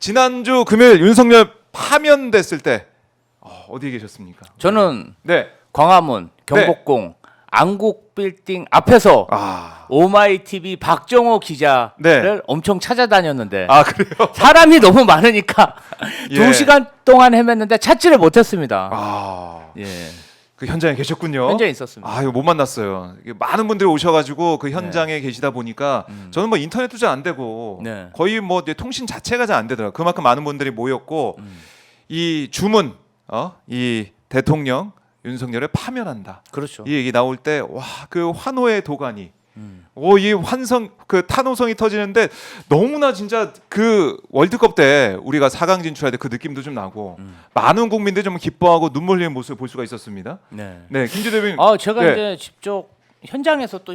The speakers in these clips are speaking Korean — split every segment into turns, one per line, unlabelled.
지난주 금요일 윤석열 파면됐을 때 어디에 계셨습니까?
저는
네.
광화문 경복궁 안국 빌딩 앞에서 오마이TV 박정호 기자를 엄청 찾아다녔는데
그래요?
사람이 너무 많으니까
예.
2시간 동안 헤맸는데 찾지를 못했습니다. 예.
그 현장에 계셨군요.
현장에 있었습니다.
이거 못 만났어요. 이게 많은 분들이 오셔가지고 그 현장에 계시다 보니까 저는 뭐 인터넷도 잘 안 되고
네.
거의 뭐 이제 통신 자체가 잘 안 되더라고요. 그만큼 많은 분들이 모였고 이 주문, 이 대통령 윤석열을 파면한다.
그렇죠.
이 얘기 나올 때 와 그 환호의 도가니, 이 환성 그 탄호성이 터지는데 너무나 진짜 그 월드컵 때 우리가 4강 진출할 때 그 느낌도 좀 나고 많은 국민들이 좀 기뻐하고 눈물 흘리는 모습을 볼 수가 있었습니다. 네, 김지 대변인.
제가
네.
이제 직접 현장에서 또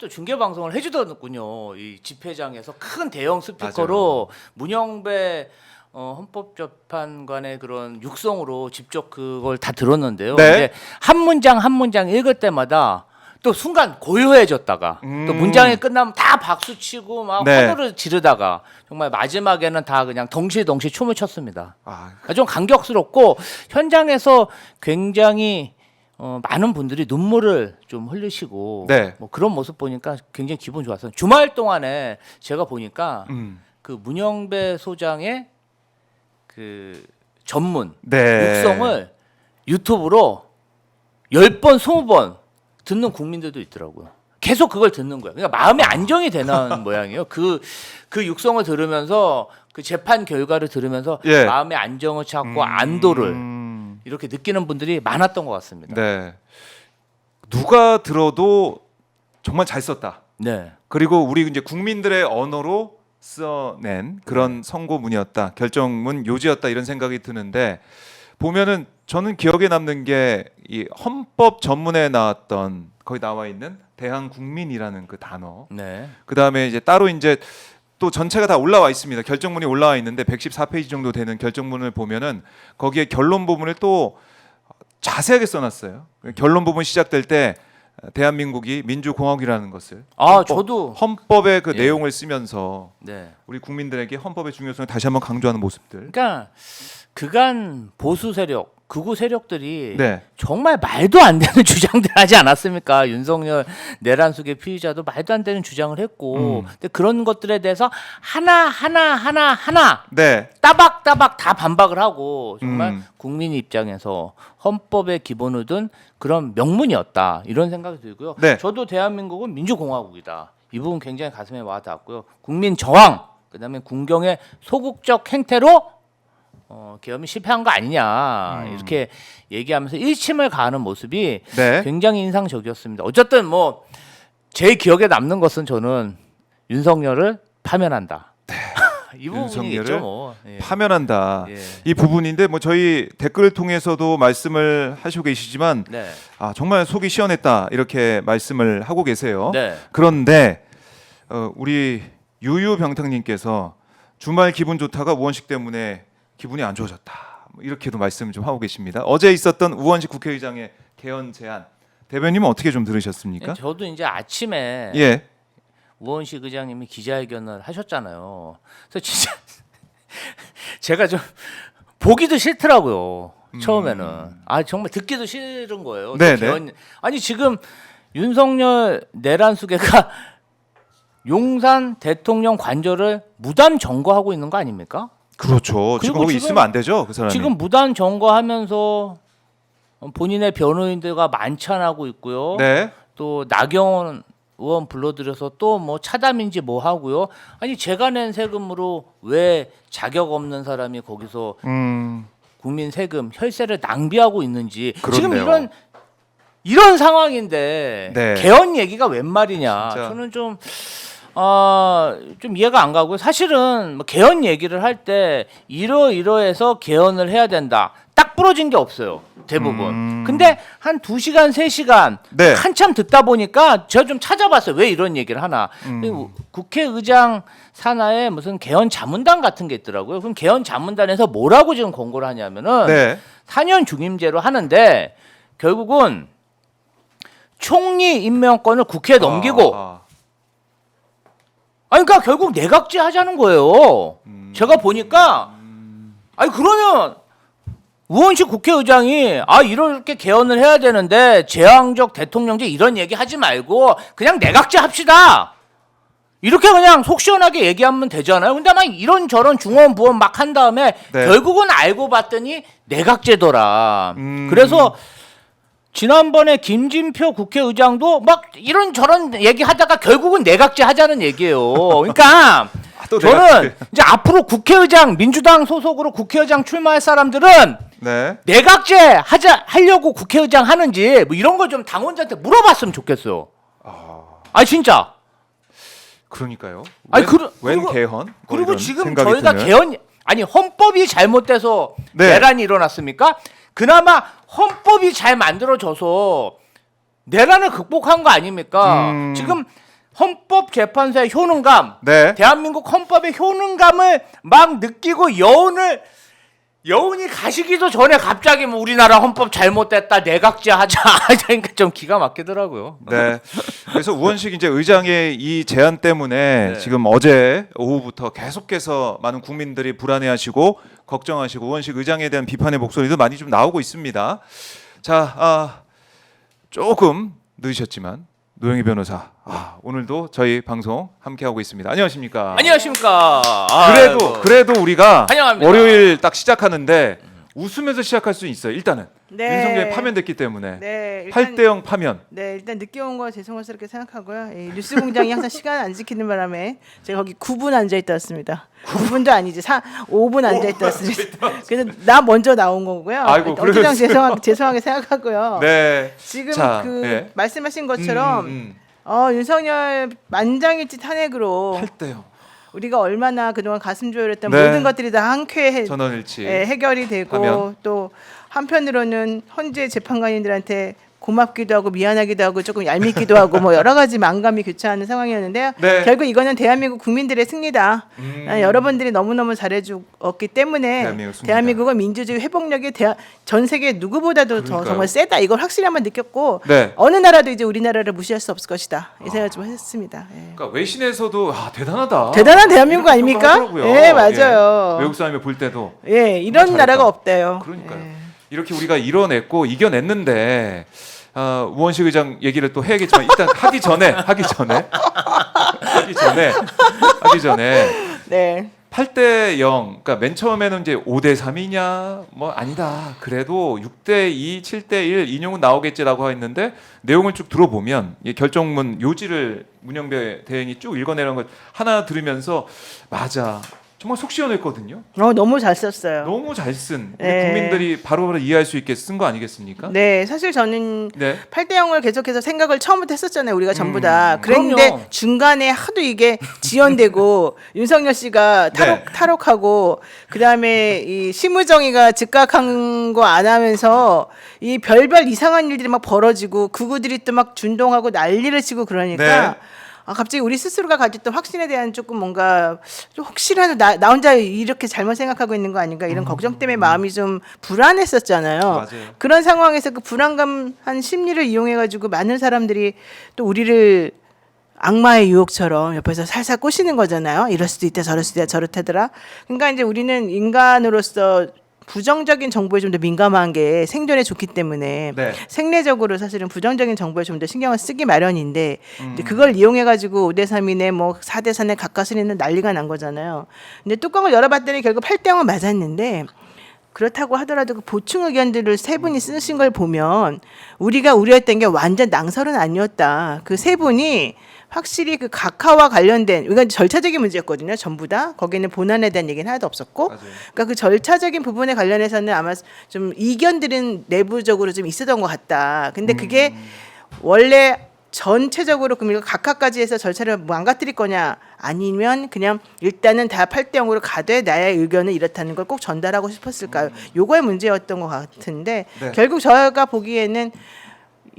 중계 방송을 해주더군요. 이 집회장에서 큰 대형 스피커로 문영배 헌법재판관의 그런 육성으로 직접 그걸 다 들었는데요.
네.
근데 한 문장 한 문장 읽을 때마다 또 순간 고요해졌다가 또 문장이 끝나면 다 박수 치고 막 환호를 지르다가 정말 마지막에는 다 그냥 덩실덩실 춤을 췄습니다. 좀 감격스럽고 현장에서 굉장히 많은 분들이 눈물을 좀 흘리시고 뭐 그런 모습 보니까 굉장히 기분 좋았어요. 주말 동안에 제가 보니까 그 문영배 소장의 그 전문 육성을 유튜브로 10번, 20번 듣는 국민들도 있더라고요. 계속 그걸 듣는 거예요. 그러니까 마음의 안정이 되는 모양이에요. 그 육성을 들으면서 그 재판 결과를 들으면서 마음의 안정을 찾고 안도를 이렇게 느끼는 분들이 많았던 것 같습니다.
네. 누가 들어도 정말 잘 썼다.
네.
그리고 우리 이제 국민들의 언어로 써낸 그런 선고문이었다, 결정문 요지였다 이런 생각이 드는데 보면은 저는 기억에 남는 게 이 헌법 전문에 나왔던 거기 나와 있는 대한국민이라는 그 단어. 그 다음에 이제 따로 이제 또 전체가 다 올라와 있습니다. 결정문이 올라와 있는데 114페이지 정도 되는 결정문을 보면은 거기에 결론 부분을 또 자세하게 써놨어요. 결론 부분 시작될 때 대한민국이 민주공화국이라는 것을
저도
헌법의 그 내용을 쓰면서 우리 국민들에게 헌법의 중요성을 다시 한번 강조하는 모습들.
그러니까 그간 보수 세력, 극우 세력들이
네.
정말 말도 안 되는 주장들 하지 않았습니까? 윤석열 내란숙의 피의자도 말도 안 되는 주장을 했고, 근데 그런 것들에 대해서 하나 따박따박 다 반박을 하고 정말 국민 입장에서 헌법의 기본을 둔 그런 명문이었다 이런 생각이 들고요. 저도 대한민국은 민주공화국이다. 이 부분 굉장히 가슴에 와닿았고요. 국민 저항, 그다음에 군경의 소극적 행태로 계엄이 실패한 거 아니냐 이렇게 얘기하면서 일침을 가하는 모습이 굉장히 인상적이었습니다. 어쨌든 뭐 제 기억에 남는 것은 저는 윤석열을 파면한다. 이 부분이겠죠. 뭐.
파면한다. 이 부분인데 뭐 저희 댓글을 통해서도 말씀을 하시고 계시지만 정말 속이 시원했다 이렇게 말씀을 하고 계세요. 그런데 우리 유유병탁님께서 주말 기분 좋다가 우원식 때문에 기분이 안 좋아졌다. 이렇게도 말씀 좀 하고 계십니다. 어제 있었던 우원식 국회의장의 개헌 제안, 대변님은 어떻게 좀 들으셨습니까?
저도 이제 아침에 우원식 의장님이 기자회견을 하셨잖아요. 그래서 진짜 제가 좀 보기도 싫더라고요. 처음에는 정말 듣기도 싫은 거예요. 아니 지금 윤석열 내란수계가 용산 대통령 관저를 무단 점거하고 있는 거 아닙니까?
그렇죠. 지금 거기 있으면 안 되죠, 그 사람이.
지금 무단 점거하면서 본인의 변호인들과 만찬하고 있고요. 또 나경원 의원 불러들여서 또 뭐 차담인지 뭐 하고요. 아니 제가 낸 세금으로 왜 자격 없는 사람이 거기서 국민 세금 혈세를 낭비하고 있는지. 지금 이런 상황인데 개헌 얘기가 웬 말이냐.
진짜.
저는 좀 이해가 안 가고요. 사실은 뭐 개헌 얘기를 할 때 이러해서 개헌을 해야 된다. 딱 부러진 게 없어요. 대부분. 근데 한 2시간, 3시간 한참 듣다 보니까 제가 좀 찾아봤어요. 왜 이런 얘기를 하나. 국회의장 산하에 무슨 개헌 자문단 같은 게 있더라고요. 그럼 개헌 자문단에서 뭐라고 지금 권고를 하냐면은 4년 중임제로 하는데 결국은 총리 임명권을 국회에 넘기고 아니 그러니까 결국 내각제 하자는 거예요. 제가 보니까 아니 그러면 우원식 국회의장이 이렇게 개헌을 해야 되는데 제왕적 대통령제 이런 얘기 하지 말고 그냥 내각제 합시다. 이렇게 그냥 속 시원하게 얘기하면 되잖아요. 근데 막 이런저런 중언부언 막 한 다음에
네.
결국은 알고 봤더니 내각제더라. 그래서 지난번에 김진표 국회의장도 막 이런저런 얘기하다가 결국은 내각제 하자는 얘기예요. 그러니까
또
저는
내각제.
이제 앞으로 국회의장 민주당 소속으로 국회의장 출마할 사람들은
네.
내각제 하려고 국회의장 하는지 뭐 이런 걸 좀 당원자한테 물어봤으면 좋겠어요. 진짜.
그러니까요.
아니,
웬
그리고-
개헌? 뭐
그리고
이런
지금
생각이
저희가
드는.
개헌 헌법이 잘못돼서
네.
내란이 일어났습니까? 그나마 헌법이 잘 만들어져서 내란을 극복한 거 아닙니까? 지금 헌법재판소의 효능감,
네.
대한민국 헌법의 효능감을 막 느끼고 여운이 가시기도 전에 갑자기 뭐 우리나라 헌법 잘못됐다 내각제 하자 그러니까 좀 기가 막히더라고요.
네. 그래서 우원식 이제 의장의 이 제안 때문에
네.
지금 어제 오후부터 계속해서 많은 국민들이 불안해하시고 걱정하시고 우원식 의장에 대한 비판의 목소리도 많이 좀 나오고 있습니다. 자, 조금 늦으셨지만 노영희 변호사 오늘도 저희 방송 함께 하고 있습니다. 안녕하십니까?
안녕하십니까?
그래도 우리가
환영합니다.
월요일 딱 시작하는데 웃으면서 시작할 수 있어요. 일단은
네.
윤석열이 파면됐기 때문에
네, 일단
8대0 파면.
네, 일단 늦게 온 거 죄송스럽게 생각하고요. 뉴스공장이 항상 시간 안 지키는 바람에 제가 거기 9분 앉아 있다 왔습니다. 9분도 아니지, 5분 앉아 있다 왔습니다. 그래서 나 먼저 나온 거고요.
아이고,
어쩌장
그러셨어요.
죄송하게 생각하고요.
네.
지금
자,
그
네.
말씀하신 것처럼 윤석열 만장일치 탄핵으로
8대0
우리가 얼마나 그동안 가슴 조여했던
네.
모든 것들이 다 한쾌해
전원일치.
해결이 되고
하면.
또 한편으로는 헌재 재판관님들한테 고맙기도 하고 미안하기도 하고 조금 얄밉기도 하고 뭐 여러 가지 만감이 교차하는 상황이었는데요.
네.
결국 이거는 대한민국 국민들의 승리다. 여러분들이 너무너무 잘해주었기 때문에
대한민국 승리다.
대한민국은 민주주의 회복력이 전 세계 누구보다도 더
그러니까요.
정말 세다. 이걸 확실히 한번 느꼈고
네.
어느 나라도 이제 우리나라를 무시할 수 없을 것이다. 이 생각 좀 했습니다. 예.
그러니까 외신에서도 대단하다.
대단한 대한민국
이렇게
아닙니까?
평가하더라고요.
예, 맞아요.
외국 사람이 볼 때도
예, 이런
잘했다.
나라가 없대요.
그러니까요.
예.
이렇게 우리가 이뤄냈고 이겨냈는데 우원식 의장 얘기를 또 해야겠지만 일단 하기 전에
네.
8대0 그러니까 맨 처음에는 이제 5대3이냐 뭐 아니다. 그래도 6대2, 7대1 인용은 나오겠지라고 했는데 내용을 쭉 들어보면 이 결정문 요지를 문영배 대행이 쭉 읽어내는 것 하나 들으면서 맞아. 정말 속 시원했거든요.
너무 잘 썼어요.
너무 잘 쓴
네.
국민들이 바로바로 이해할 수 있게 쓴 거 아니겠습니까?
네, 사실 저는
네.
8대 0을 계속해서 생각을 처음부터 했었잖아요. 우리가 전부 다. 그랬는데
그럼요.
중간에 하도 이게 지연되고 윤석열 씨가
네.
탈옥하고 그다음에 이 심우정이가 즉각한 거 안 하면서 이 별별 이상한 일들이 막 벌어지고 극우들이 또 막 준동하고 난리를 치고 그러니까
네.
갑자기 우리 스스로가 가졌던 확신에 대한 조금 뭔가 좀 혹시라도 나 혼자 이렇게 잘못 생각하고 있는 거 아닌가 이런 걱정 때문에 마음이 좀 불안했었잖아요.
맞아요.
그런 상황에서 그 불안감한 심리를 이용해가지고 많은 사람들이 또 우리를 악마의 유혹처럼 옆에서 살살 꼬시는 거잖아요. 이럴 수도 있다, 저럴 수도 있다, 저렇다더라. 그러니까 이제 우리는 인간으로서 부정적인 정보에 좀 더 민감한 게 생존에 좋기 때문에
네.
생리적으로 사실은 부정적인 정보에 좀 더 신경을 쓰기 마련인데 이제 그걸 이용해 가지고 5대3이네 뭐 4대4네 가까스리는 난리가 난 거잖아요. 근데 뚜껑을 열어봤더니 결국 8대0은 맞았는데 그렇다고 하더라도 그 보충 의견들을 세 분이 쓰신 걸 보면 우리가 우려했던 게 완전 낭설은 아니었다. 그 세 분이 확실히 그 각하와 관련된 이건 절차적인 문제였거든요. 전부 다 거기는 본안에 대한 얘기는 하나도 없었고,
맞아요.
그러니까 그 절차적인 부분에 관련해서는 아마 좀 이견들은 내부적으로 좀 있었던 것 같다. 근데 그게 원래 전체적으로 그럼 이거 각하까지 해서 절차를 망가뜨릴 거냐 아니면 그냥 일단은 다 8대 0으로 가되 나의 의견은 이렇다는 걸 꼭 전달하고 싶었을까요? 요거의 문제였던 것 같은데
네.
결국 저희가 보기에는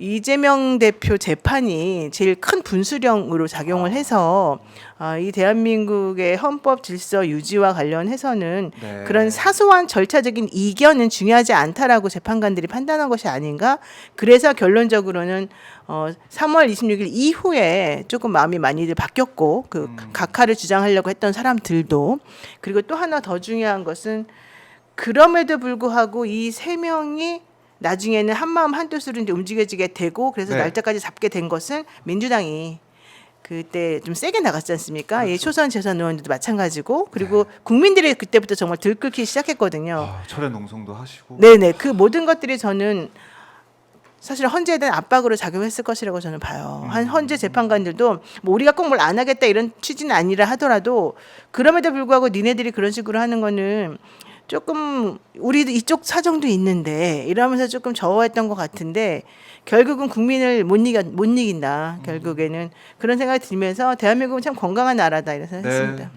이재명 대표 재판이 제일 큰 분수령으로 작용을 해서 이 대한민국의 헌법 질서 유지와 관련해서는
네.
그런 사소한 절차적인 이견은 중요하지 않다라고 재판관들이 판단한 것이 아닌가. 그래서 결론적으로는 3월 26일 이후에 조금 마음이 많이들 바뀌었고 그 각하를 주장하려고 했던 사람들도. 그리고 또 하나 더 중요한 것은 그럼에도 불구하고 이 세 명이 나중에는 한마음 한뜻으로 이제 움직여지게 되고 그래서
네.
날짜까지 잡게 된 것은 민주당이 그때 좀 세게 나갔지 않습니까?
그렇죠.
이 초선 재선 의원들도 마찬가지고 그리고 국민들이 그때부터 정말 들끓기 시작했거든요.
철회 농성도 하시고.
네네 그 모든 것들이 저는 사실 헌재에 대한 압박으로 작용했을 것이라고 저는 봐요. 한 헌재 재판관들도 뭐 우리가 꼭 뭘 안 하겠다 이런 취지는 아니라 하더라도 그럼에도 불구하고 니네들이 그런 식으로 하는 거는 조금 우리도 이쪽 사정도 있는데 이러면서 조금 저어했던 것 같은데 결국은 국민을 못 이긴다. 결국에는 그런 생각이 들면서 대한민국은 참 건강한 나라다 이런 생각했습니다.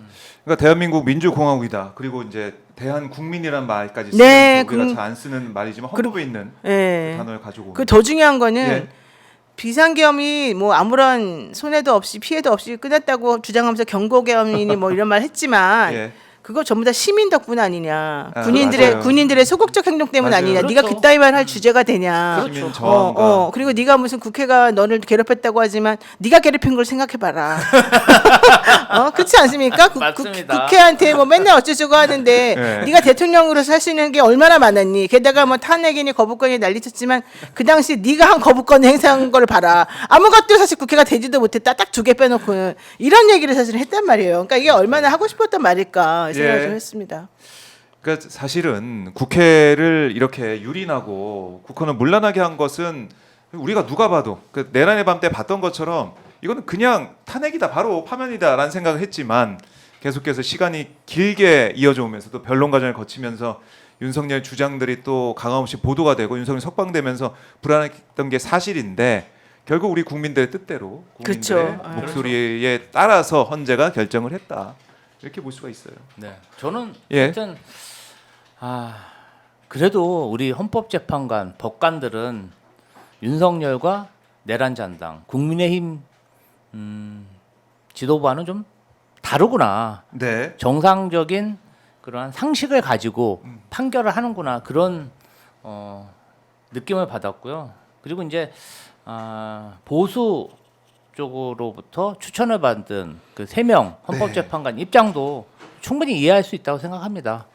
그러니까 대한민국 민주공화국이다. 그리고 이제 대한국민이란 말까지 쓰는
네,
우리가 잘 안 쓰는 말이지만 헌법에 있는
네.
그 단어를 가지고.
그 더 중요한 거는
예.
비상계엄이 뭐 아무런 손해도 없이 피해도 없이 끝났다고 주장하면서 경고계엄이니 뭐 이런 말 했지만
예.
그거 전부 다 시민 덕분 아니냐.
아,
군인들의
맞아요.
군인들의 소극적 행동 때문
맞아요.
아니냐.
그렇죠.
네가 그따위 말 할 주제가 되냐.
시민 저항과
그리고 네가 무슨 국회가 너를 괴롭혔다고 하지만 네가 괴롭힌 걸 생각해 봐라. 그렇지 않습니까?
맞습니다.
국회한테 뭐 맨날 어쩌저쩌고 하는데
네.
네가 대통령으로서 할 수 있는 게 얼마나 많았니? 게다가 뭐 탄핵이니 거부권이 난리쳤지만 그 당시 네가 한 거부권 행사한 걸 봐라. 아무것도 사실 국회가 되지도 못했다. 딱 2개 빼놓고 이런 얘기를 사실 했단 말이에요. 그러니까 이게 얼마나 하고 싶었단 말일까 이 생각을
예.
좀 했습니다.
그러니까 사실은 국회를 이렇게 유린하고 국회는 문란하게 한 것은 우리가 누가 봐도 그 내란의 밤 때 봤던 것처럼 이거는 그냥 탄핵이다 바로 파면이다라는 생각을 했지만 계속해서 시간이 길게 이어져 오면서 또 변론 과정을 거치면서 윤석열 주장들이 또 강함없이 보도가 되고 윤석열 석방되면서 불안했던 게 사실인데 결국 우리 국민들의 뜻대로 국민들의
그렇죠.
목소리에 따라서 헌재가 결정을 했다 이렇게 볼 수가 있어요.
네. 저는
예.
하여튼 그래도 우리 헌법재판관 법관들은 윤석열과 내란잔당 국민의힘 지도부와는 좀 다르구나.
네.
정상적인 그러한 상식을 가지고 판결을 하는구나 그런 느낌을 받았고요. 그리고 이제 보수 쪽으로부터 추천을 받은 그 3명 헌법재판관 입장도 충분히 이해할 수 있다고 생각합니다.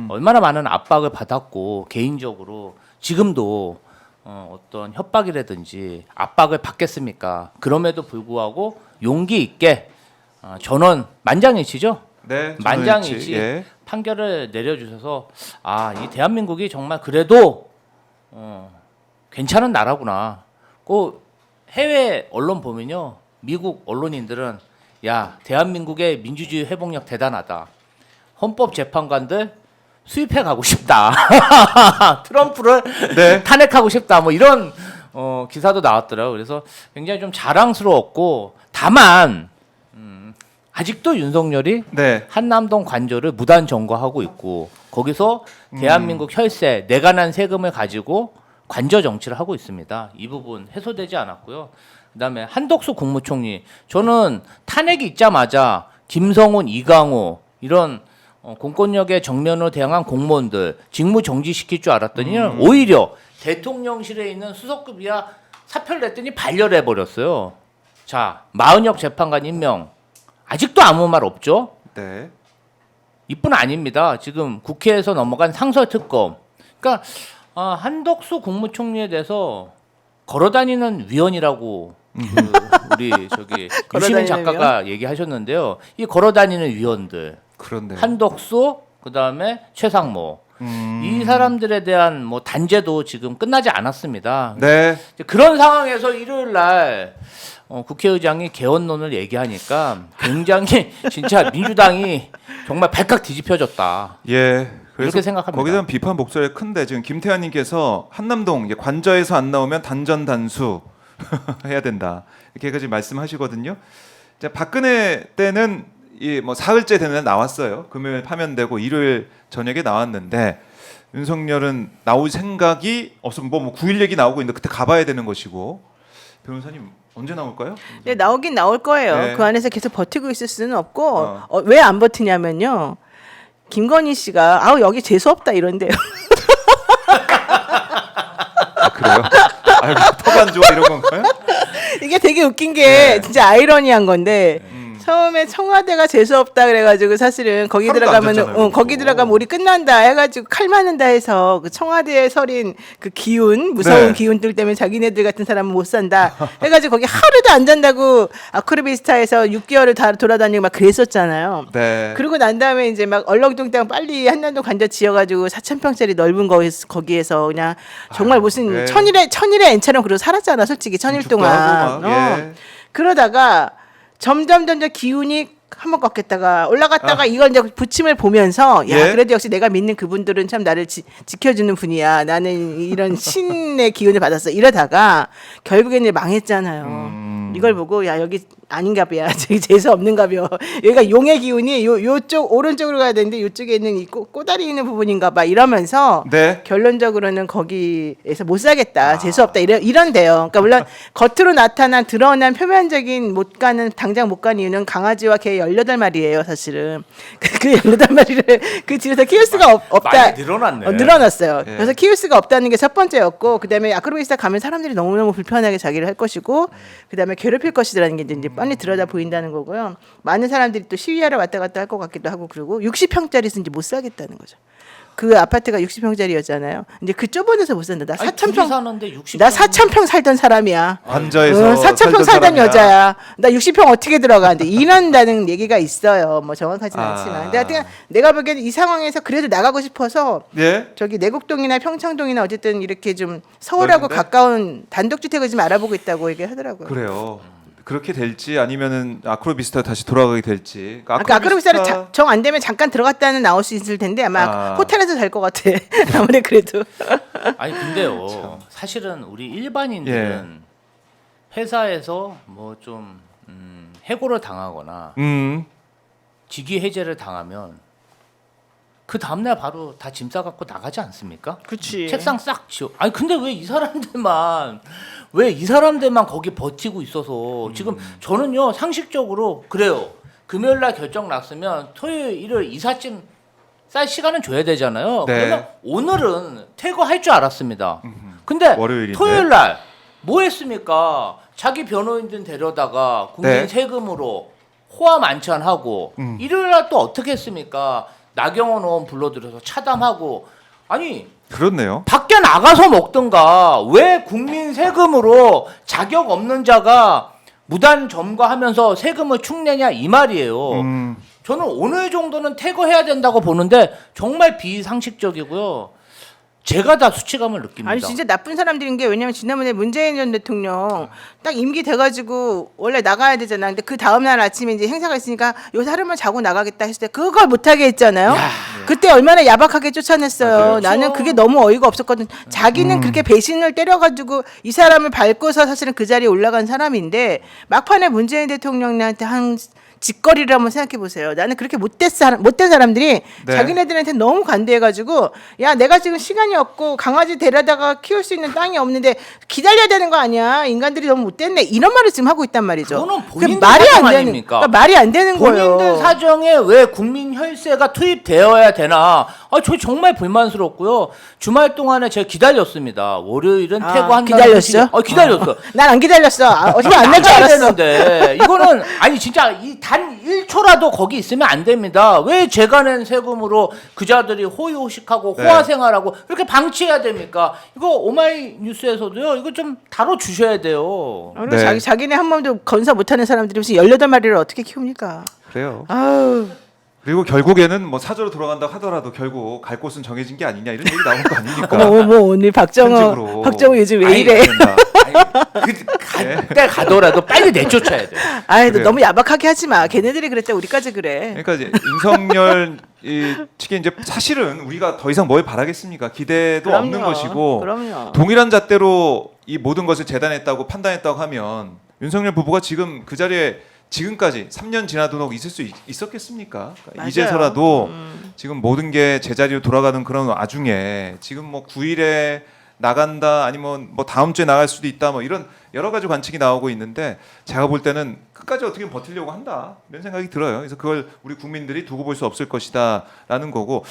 얼마나 많은 압박을 받았고 개인적으로 지금도 어떤 협박이라든지 압박을 받겠습니까? 그럼에도 불구하고 용기 있게 전원 만장일치죠.
네.
만장일치
예.
판결을 내려주셔서 이 대한민국이 정말 그래도 괜찮은 나라구나. 그 해외 언론 보면요, 미국 언론인들은 야 대한민국의 민주주의 회복력 대단하다. 헌법 재판관들 수입해 가고 싶다. 트럼프를
네.
탄핵하고 싶다. 뭐 이런 기사도 나왔더라고요. 그래서 굉장히 좀 자랑스러웠고 다만 아직도 윤석열이
네.
한남동 관저를 무단 점거하고 있고 거기서 대한민국 혈세 내가 난 세금을 가지고 관저 정치를 하고 있습니다. 이 부분 해소되지 않았고요. 그다음에 한덕수 국무총리 저는 탄핵이 있자마자 김성훈, 이강호 이런 공권력의 정면으로 대항한 공무원들 직무 정지시킬 줄 알았더니요. 오히려 대통령실에 있는 수석급이야 사표를 냈더니 발열해 버렸어요. 자, 마은혁 재판관 임명 아직도 아무 말 없죠.
네.
이뿐 아닙니다. 지금 국회에서 넘어간 상설특검. 그러니까 한덕수 국무총리에 대해서 걸어다니는 위원이라고 우리 저기 유시민 작가가 얘기하셨는데요. 이 걸어다니는 위원들
그런데
한덕수 그다음에 최상모 이 사람들에 대한 뭐 단죄도 지금 끝나지 않았습니다.
네.
그런 상황에서 일요일 날 국회의장이 개헌론을 얘기하니까 굉장히 진짜 민주당이 정말 발칵 뒤집혀졌다.
예. 그래서
이렇게 생각합니다.
거기에 대한 비판 목소리가 큰데 지금 김태환님께서 한남동 이제 관저에서 안 나오면 단전 단수 해야 된다 이렇게까지 말씀하시거든요. 이제 박근혜 때는 이 뭐 사흘째 되는 날 나왔어요. 금요일 파면되고 일요일 저녁에 나왔는데 윤석열은 나올 생각이 없으면 뭐 9일 얘기 나오고 있는데 그때 가봐야 되는 것이고 변호사님 언제 나올까요?
네, 나오긴 나올 거예요.
네.
그 안에서 계속 버티고 있을 수는 없고 왜 안 버티냐면요. 김건희 씨가 아우 여기 재수 없다 이런데요.
아, 그래요? 아유, 턱안 좋아 이런 건가요?
이게 되게 웃긴 게
네.
진짜 아이러니한 건데 처음에 청와대가 재수 없다 그래가지고 사실은 거기
하루도
들어가면
안 잤잖아요,
거기
그거.
들어가면 우리 끝난다 해가지고 칼 맞는다 해서 그 청와대에 서린 그 기운 무서운
네.
기운들 때문에 자기네들 같은 사람은 못 산다 해가지고 거기 하루도 안 잔다고 아크로비스타에서 6개월을 다 돌아다니고 막 그랬었잖아요.
네.
그러고 난 다음에 이제 막 얼렁뚱땅 빨리 한남도 관저 지어가지고 4,000평짜리 넓은 거기에서 그냥 정말 무슨
네.
천일의 N처럼 그러고 살았잖아, 솔직히 천일
죽도
동안.
하고 막, 예.
그러다가 점점 기운이 한번 꺾였다가 올라갔다가 이걸 이제 부침을 보면서 야
예.
그래도 역시 내가 믿는 그분들은 참 나를 지켜주는 분이야. 나는 이런 신의 기운을 받았어. 이러다가 결국에는 이제 망했잖아요. 이걸 보고 야 여기 아닌가 봐야 저기 재수 없는가 봐. 여기가 용의 기운이 요쪽 오른쪽으로 가야 되는데 요쪽에 있는 이 꼬다리 있는 부분인가 봐 이러면서
네.
결론적으로는 거기에서 못 살겠다. 재수 없다. 이런데요. 그러니까 물론 겉으로 나타난 드러난 표면적인 못 가는 당장 못 가는 이유는 강아지와 개 18마리예요, 사실은. 그 18마리를 그 집에서 키울 수가 없다.
많이 늘어났네.
늘어났어요.
예.
그래서 키울 수가 없다는 게 첫 번째였고 그다음에 아크로비스타 가면 사람들이 너무너무 불편하게 자기를 할 것이고 그다음에 괴롭힐 것이라는 게 이제 뻔히 들여다 보인다는 거고요. 많은 사람들이 또 시위하러 왔다 갔다 할 것 같기도 하고 그리고 60평짜리 이제 못 사겠다는 거죠. 그 아파트가 60평짜리였잖아요. 이제 그 좁은 데서 못 산다. 나 4,000평
사는데 60.
나 4,000평 살던 사람이야.
관저에서
4,000평 살던
사람이야.
여자야. 나 60평 어떻게 들어가는데 이런다는 얘기가 있어요. 뭐 정확하지는 않지만. 근데 하여튼 내가 보기에는 이 상황에서 그래도 나가고 싶어서
예.
저기 내곡동이나 평창동이나 어쨌든 이렇게 좀 서울하고
넓은데?
가까운 단독주택을 좀 알아보고 있다고 얘기하더라고요.
그래요. 그렇게 될지 아니면은 아크로비스타 다시 돌아가게 될지.
아까 아크로비스타를 정 안 되면 잠깐 들어갔다는 나올 수 있을 텐데 아마
아.
호텔에서 잘 것 같아. 아무리 그래도.
아니 근데요. 사실은 우리 일반인들은 회사에서 뭐 좀 해고를 당하거나 직위 해제를 당하면 그 다음날 바로 다 짐 싸갖고 나가지 않습니까?
그렇지.
책상 싹 치워. 아니 근데 왜 이 사람들만 거기 버티고 있어서 지금 저는요 상식적으로 그래요. 금요일날 결정 났으면 토요일 일요일 이삿짐 쌀 시간은 줘야 되잖아요.
네.
그러면 오늘은 퇴거할 줄 알았습니다. 근데
월요일인데.
토요일날 뭐 했습니까? 자기 변호인들 데려다가 국민
네.
세금으로 호화 만찬하고 일요일날 또 어떻게 했습니까? 나경원 의원 불러들여서 차담하고 아니
그렇네요.
밖에 나가서 먹든가 왜 국민 세금으로 자격 없는 자가 무단 점거하면서 세금을 축내냐 이 말이에요. 저는 오늘 정도는 퇴거해야 된다고 보는데 정말 비상식적이고요. 제가 다 수치감을 느낍니다.
아니 진짜 나쁜 사람들인 게 왜냐면 지난번에 문재인 전 대통령 딱 임기 돼가지고 원래 나가야 되잖아. 근데 그 다음 날 아침에 이제 행사가 있으니까 요 하루만 자고 나가겠다 했을 때 그걸 못하게 했잖아요. 그때 얼마나 야박하게 쫓아냈어요.
맞아요.
나는 그게 너무 어이가 없었거든. 자기는 그렇게 배신을 때려가지고 이 사람을 밟고서 사실은 그 자리에 올라간 사람인데 막판에 문재인 대통령한테 한 짓거리를 한번 생각해 보세요. 나는 그렇게 못된 사람들이
네.
자기네들한테 너무 관대해가지고 야 내가 지금 시간이 없고 강아지 데려다가 키울 수 있는 땅이 없는데 기다려야 되는 거 아니야? 인간들이 너무 못됐네. 이런 말을 지금 하고 있단 말이죠.
그거는
그게
본인들
말이
사정
안 되는
아닙니까?
그러니까 말이 안 되는
본인들
거예요.
사정에 왜 국민 혈세가 투입되어야 되나? 저 정말 불만스럽고요. 주말 동안에 제가 기다렸습니다. 월요일은 퇴거한다는
기다렸어요?
기다렸어.
난 안 기다렸어. 어차피 안 낼 줄
나가야
알았어.
되는데 이거는 아니 진짜 이 단 1초라도 거기 있으면 안 됩니다. 왜 제가 낸 세금으로 그자들이 호의호식하고
네.
호화생활하고 그렇게 방치해야 됩니까? 이거 오마이뉴스에서도요. 이거 좀 다뤄 주셔야 돼요.
그리고
네.
자기네 한 번도 건사 못하는 사람들이 무슨 18마리를 어떻게 키웁니까?
그래요.
아우.
그리고 결국에는 뭐 사저로 돌아간다 하더라도 결국 갈 곳은 정해진 게 아니냐 이런 얘기 나온 거 아닙니까?
어머 오늘
편집으로.
박정호 요즘 왜
아니,
이래?
된다.
그때 가더라도 빨리 내쫓아야 돼.
아이 너
그래요.
너무 야박하게 하지 마. 걔네들이 그랬다 우리까지 그래.
그러니까 이제 윤석열 측에 이제 사실은 우리가 더 이상 뭘 바라겠습니까? 기대도
그럼요.
없는 것이고
그럼요.
동일한 잣대로 이 모든 것을 재단했다고 판단했다고 하면 윤석열 부부가 지금 그 자리에 지금까지 3년 지나도록 있을 수 있었겠습니까? 그러니까
맞아요.
이제서라도 지금 모든 게 제자리로 돌아가는 그런 와중에 지금 뭐 9일에 나간다 아니면 뭐 다음 주에 나갈 수도 있다 뭐 이런 여러 가지 관측이 나오고 있는데 제가 볼 때는 끝까지 어떻게 버티려고 한다 이런 생각이 들어요. 그래서 그걸 우리 국민들이 두고 볼 수 없을 것이다라는 거고